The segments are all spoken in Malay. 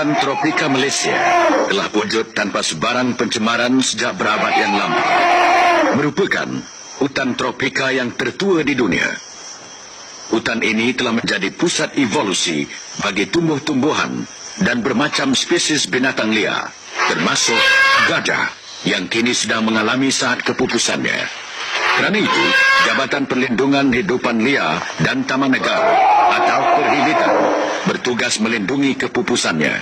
Hutan tropika Malaysia telah wujud tanpa sebarang pencemaran sejak berabad yang lama. Merupakan hutan tropika yang tertua di dunia. Hutan ini telah menjadi pusat evolusi bagi tumbuh-tumbuhan dan bermacam spesies binatang liar, termasuk gajah yang kini sedang mengalami saat kepupusannya. Kerana itu, Jabatan Perlindungan Hidupan Liar dan Taman Negara atau Perhilitan bertugas melindungi kepupusannya.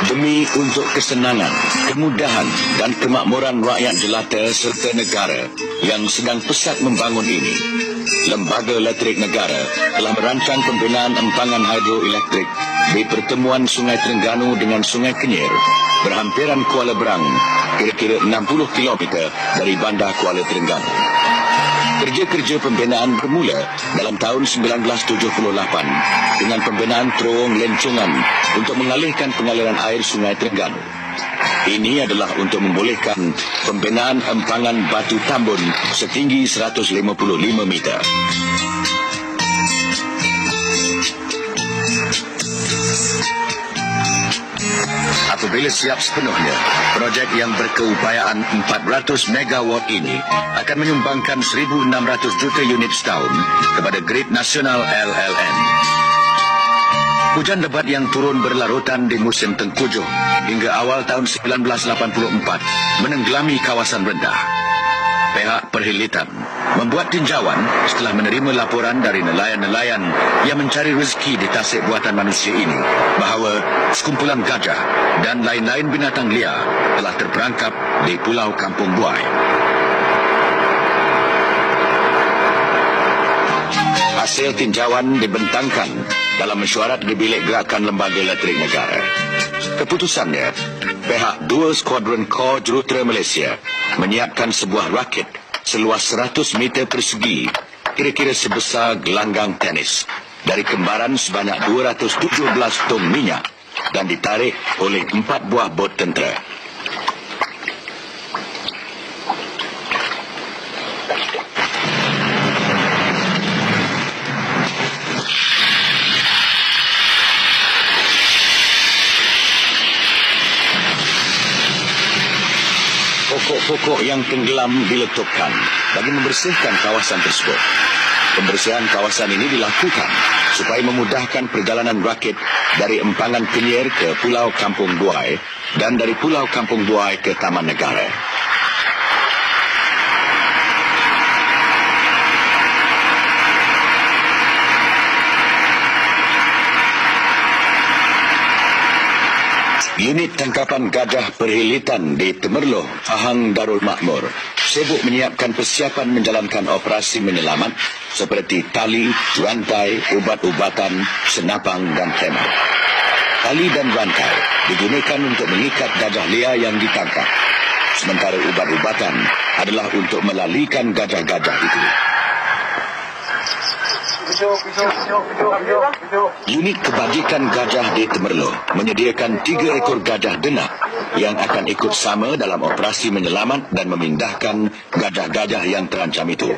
Demi untuk kesenangan, kemudahan dan kemakmuran rakyat jelata serta negara yang sedang pesat membangun ini, Lembaga Elektrik Negara telah merancang pembinaan empangan hidroelektrik di pertemuan Sungai Terengganu dengan Sungai Kenyir, berhampiran Kuala Berang, kira-kira 60 km dari bandar Kuala Terengganu. Kerja-kerja pembinaan bermula dalam tahun 1978 dengan pembinaan terowong lencongan untuk mengalihkan pengaliran air Sungai Terengganu. Ini adalah untuk membolehkan pembinaan empangan batu tambun setinggi 155 meter. Apabila siap sepenuhnya, projek yang berkeupayaan 400 megawatt ini akan menyumbangkan 1.600 juta unit setahun kepada grid nasional LLN. Hujan lebat yang turun berlarutan di musim tengkujuh hingga awal tahun 1984 menenggelami kawasan rendah. Pihak Perhilitan membuat tinjauan setelah menerima laporan dari nelayan-nelayan yang mencari rezeki di tasik buatan manusia ini bahawa sekumpulan gajah dan lain-lain binatang liar telah terperangkap di Pulau Kampung Buai. Hasil tinjauan dibentangkan dalam mesyuarat di Bilik Gerakan Lembaga Elektrik Negara. Keputusannya, pihak 2 Skuadron Kor Jurutera Malaysia menyiapkan sebuah rakit seluas 100 meter persegi, kira-kira sebesar gelanggang tenis, dari kembaran sebanyak 217 tong minyak dan ditarik oleh 4 buah bot tentera. Pokok-pokok yang tenggelam diletupkan bagi membersihkan kawasan tersebut. Pembersihan kawasan ini dilakukan supaya memudahkan perjalanan rakit dari empangan Kenyir ke Pulau Kampung Buai dan dari Pulau Kampung Buai ke Taman Negara. Unit tangkapan gajah Perhilitan di Temerloh, Pahang Darul Makmur sibuk menyiapkan persiapan menjalankan operasi menyelamat seperti tali, rantai, ubat-ubatan, senapang dan khemah. Tali dan rantai digunakan untuk mengikat gajah liar yang ditangkap, sementara ubat-ubatan adalah untuk melalikan gajah-gajah itu. Unit kebajikan gajah di Temerloh menyediakan 3 ekor gajah denak yang akan ikut sama dalam operasi menyelamat dan memindahkan gajah-gajah yang terancam itu.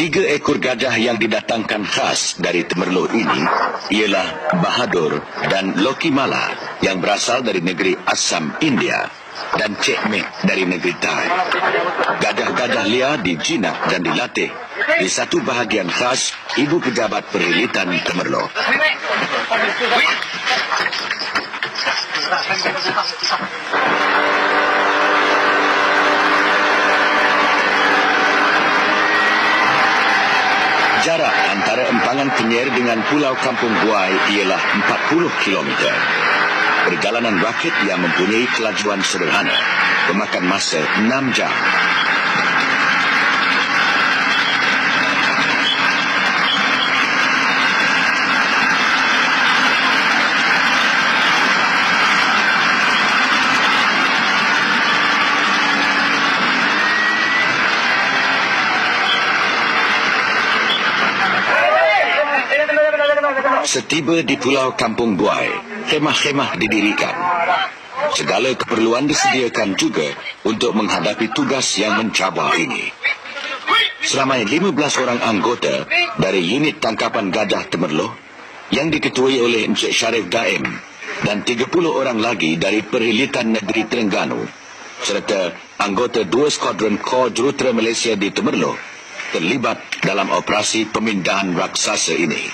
Tiga ekor gajah yang didatangkan khas dari Temerloh ini ialah Bahadur dan Loki Mala yang berasal dari negeri Assam, India, dan Cek Mek dari negeri Thai. Gajah-gajah liar dijinak dan dilatih di satu bahagian khas Ibu Pejabat Perhilitan Temerloh. Jarak antara empangan Kenyir dengan Pulau Kampung Buai ialah 40 km. Perjalanan rakit yang mempunyai kelajuan sederhana memakan masa 6 jam. Setiba di Pulau Kampung Buai, khemah-khemah didirikan. Segala keperluan disediakan juga untuk menghadapi tugas yang mencabar ini. Seramai 15 orang anggota dari unit tangkapan gajah Temerloh yang diketuai oleh Encik Syarif Daim dan 30 orang lagi dari Perhilitan Negeri Terengganu serta anggota 2 skuadron Kor Jurutera Malaysia di Temerloh terlibat dalam operasi pemindahan raksasa ini.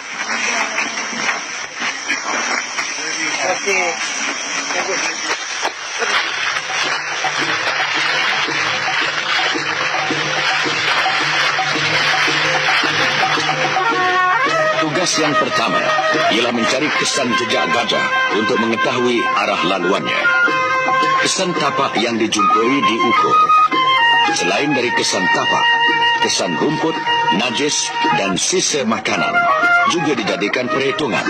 Tugas yang pertama ialah mencari kesan jejak gajah untuk mengetahui arah laluannya. Kesan tapak yang dijumpai diukur. Selain dari kesan tapak, kesan rumput, najis dan sisa makanan juga dijadikan perhitungan.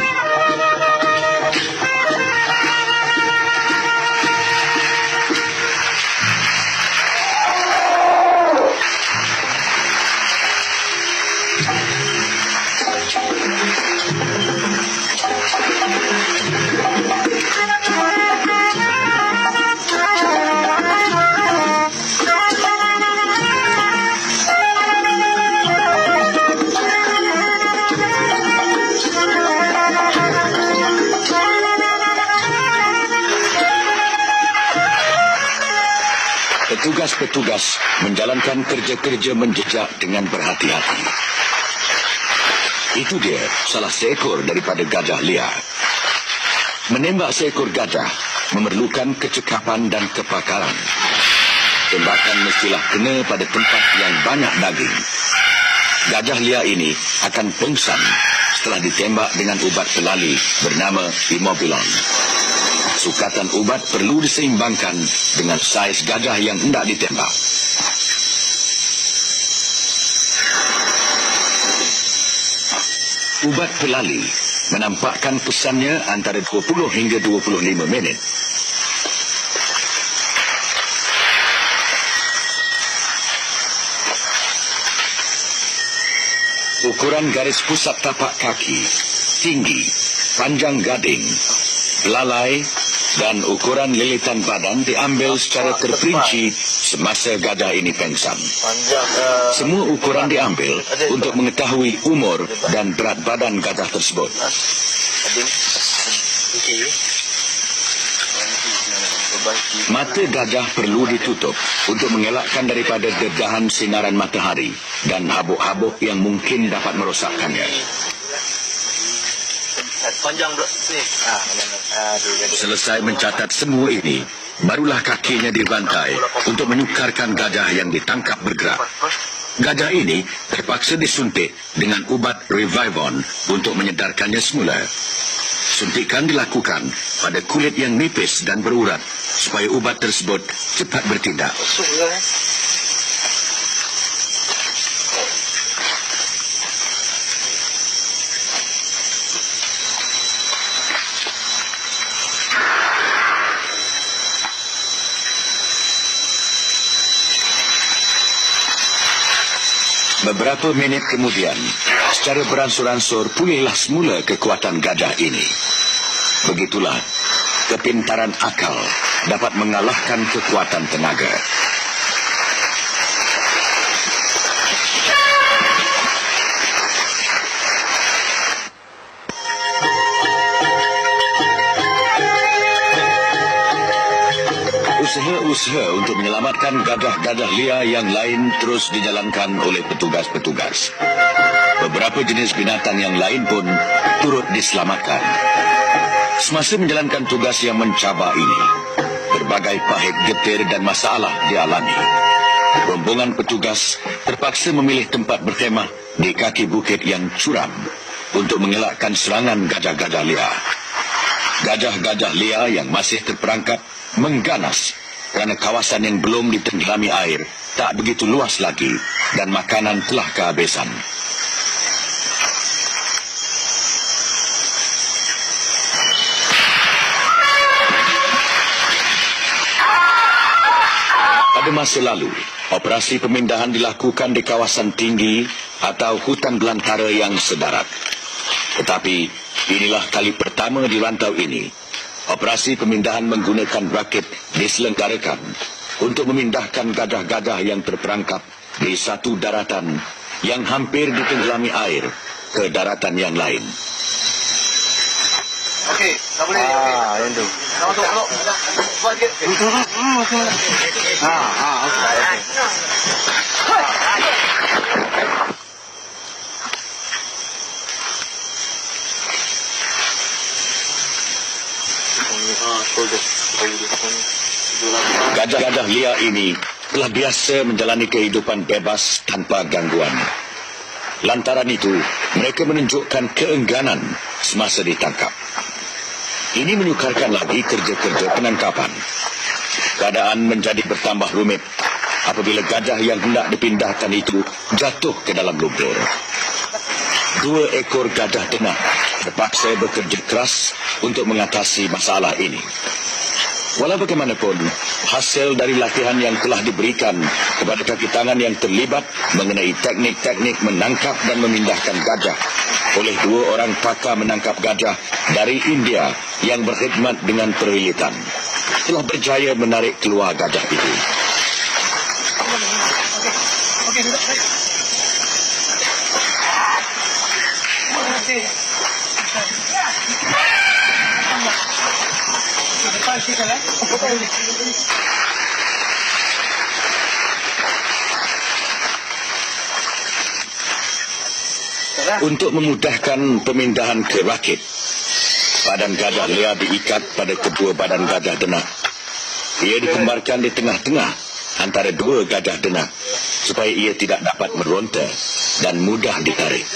Petugas-petugas menjalankan kerja-kerja menjejak dengan berhati-hati. Itu dia salah seekor daripada gajah liar. Menembak seekor gajah memerlukan kecekapan dan kepakaran. Tembakan mestilah kena pada tempat yang banyak daging. Gajah liar ini akan pengsan setelah ditembak dengan ubat pelali bernama Immobilon. Sukatan ubat perlu diseimbangkan dengan saiz gajah yang hendak ditembak. Ubat pelali menampakkan kesannya antara 20 hingga 25 minit. Ukuran garis pusat tapak kaki, tinggi, panjang gading, belalai dan ukuran lilitan badan diambil secara terperinci semasa gajah ini pengsan. Semua ukuran diambil untuk mengetahui umur dan berat badan gajah tersebut. Mata gajah perlu ditutup untuk mengelakkan daripada dedahan sinaran matahari dan habuk-habuk yang mungkin dapat merosakkannya. Selesai mencatat semua ini, barulah kakinya dibantai untuk menyukarkan gajah yang ditangkap bergerak. Gajah ini terpaksa disuntik dengan ubat Revivon untuk menyedarkannya semula. Suntikan dilakukan pada kulit yang nipis dan berurat supaya ubat tersebut cepat bertindak. Beberapa minit kemudian, secara beransur-ansur pulihlah semula kekuatan gajah ini. Begitulah, kepintaran akal dapat mengalahkan kekuatan tenaga. Usaha-usaha untuk menyelamatkan gajah-gajah liar yang lain terus dijalankan oleh petugas-petugas. Beberapa jenis binatang yang lain pun turut diselamatkan. Semasa menjalankan tugas yang mencabar ini, berbagai pahit getir dan masalah dialami. Rombongan petugas terpaksa memilih tempat berkhemah di kaki bukit yang curam untuk mengelakkan serangan gajah-gajah liar. Gajah-gajah liar yang masih terperangkap mengganas kerana kawasan yang belum ditenggelami air tak begitu luas lagi dan makanan telah kehabisan. Pada masa lalu, operasi pemindahan dilakukan di kawasan tinggi atau hutan belantara yang sedarat. Tetapi Inilah kali pertama di rantau ini, operasi pemindahan menggunakan rakit diselenggarakan untuk memindahkan gajah-gajah yang terperangkap di satu daratan yang hampir ditenggelami air ke daratan yang lain. Okey, tak boleh. Yang tu. Nak masuk peluk. Buat sikit. Okey. Gajah-gajah liar ini telah biasa menjalani kehidupan bebas tanpa gangguan. Lantaran itu, mereka menunjukkan keengganan semasa ditangkap. Ini menyukarkan lagi kerja-kerja penangkapan. Keadaan menjadi bertambah rumit apabila gajah yang hendak dipindahkan itu jatuh ke dalam lumpur. 2 ekor gajah denak terpaksa bekerja keras untuk mengatasi masalah ini. Walau bagaimanapun, hasil dari latihan yang telah diberikan kepada kaki tangan yang terlibat mengenai teknik-teknik menangkap dan memindahkan gajah oleh 2 orang pakar menangkap gajah dari India yang berkhidmat dengan perwilitan telah berjaya menarik keluar gajah itu. Untuk memudahkan pemindahan ke rakit, badan gajah liar diikat pada kedua badan gajah denak. Ia dikembarkan di tengah-tengah antara 2 gajah denak supaya ia tidak dapat meronta dan mudah ditarik.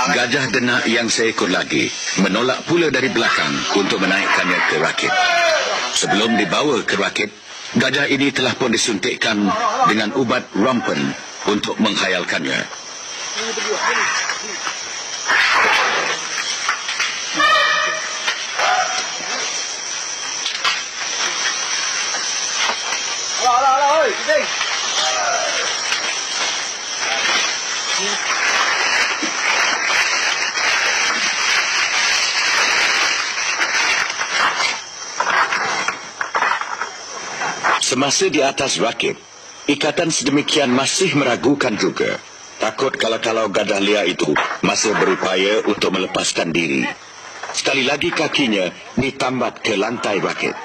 Gajah denak yang seekor lagi menolak pula dari belakang untuk menaikkannya ke rakit. Sebelum dibawa ke rakit, gajah ini telah pun disuntikkan dengan ubat rompen untuk menghayalkannya. Semasa di atas rakit, ikatan sedemikian masih meragukan juga. Takut kalau gajah liar itu masih berupaya untuk melepaskan diri. Sekali lagi kakinya ditambat ke lantai rakit.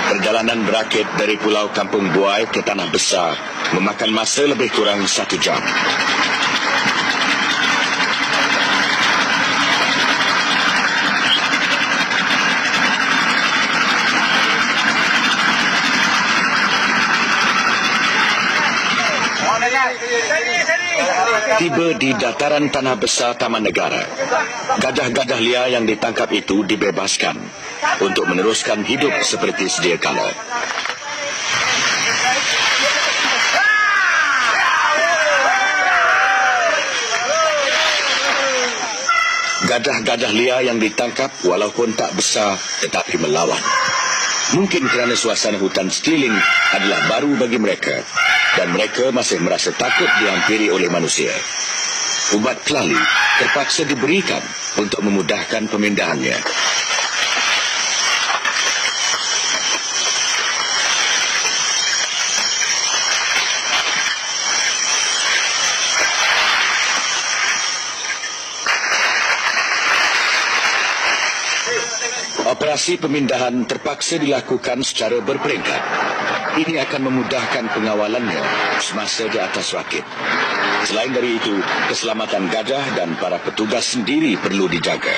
Perjalanan berakit dari Pulau Kampung Buai ke Tanah Besar memakan masa lebih kurang 1 jam. Tiba di dataran Tanah Besar Taman Negara, gajah-gajah liar yang ditangkap itu dibebaskan untuk meneruskan hidup seperti sedia kala. Gajah-gajah liar yang ditangkap walaupun tak besar tetapi melawan. Mungkin kerana suasana hutan sekeliling adalah baru bagi mereka dan mereka masih merasa takut dihampiri oleh manusia. Ubat kelali terpaksa diberikan untuk memudahkan pemindahannya. Operasi pemindahan terpaksa dilakukan secara berperingkat. Ini akan memudahkan pengawalannya semasa di atas rakit. Selain dari itu, keselamatan gajah dan para petugas sendiri perlu dijaga.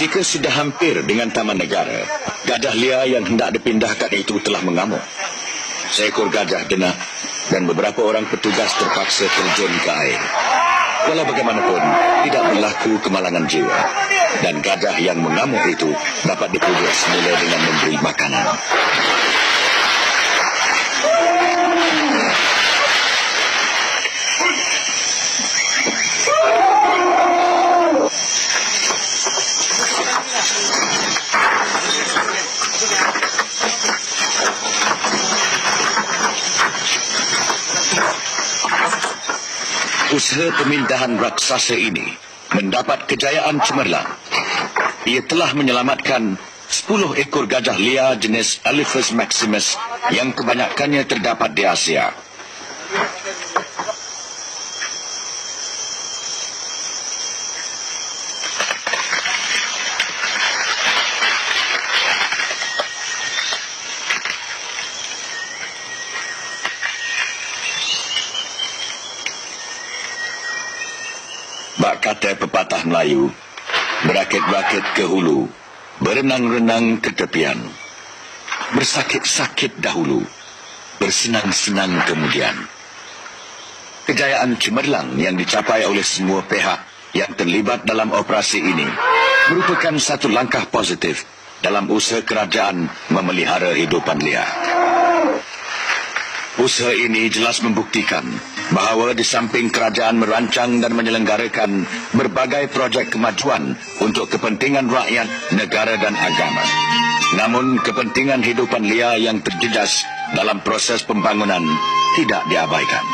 Ketika sudah hampir dengan taman negara, gajah liar yang hendak dipindahkan itu telah mengamuk. Seekor gajah denah dan beberapa orang petugas terpaksa terjun ke air. Walau bagaimanapun, tidak berlaku kemalangan jiwa. Dan gajah yang mengamuk itu dapat dipuduk semula dengan memberi makanan. Usaha pemindahan raksasa ini mendapat kejayaan cemerlang. Ia telah menyelamatkan 10 ekor gajah liar jenis Elephas maximus yang kebanyakannya terdapat di Asia. Bak kata pepatah Melayu, berakit-rakit ke hulu, berenang-renang ke tepian. Bersakit-sakit dahulu, bersenang-senang kemudian. Kejayaan cemerlang yang dicapai oleh semua pihak yang terlibat dalam operasi ini merupakan satu langkah positif dalam usaha kerajaan memelihara hidupan liar. Usaha ini jelas membuktikan bahawa di samping kerajaan merancang dan menyelenggarakan berbagai projek kemajuan untuk kepentingan rakyat, negara dan agama, namun kepentingan hidupan liar yang terjejas dalam proses pembangunan tidak diabaikan.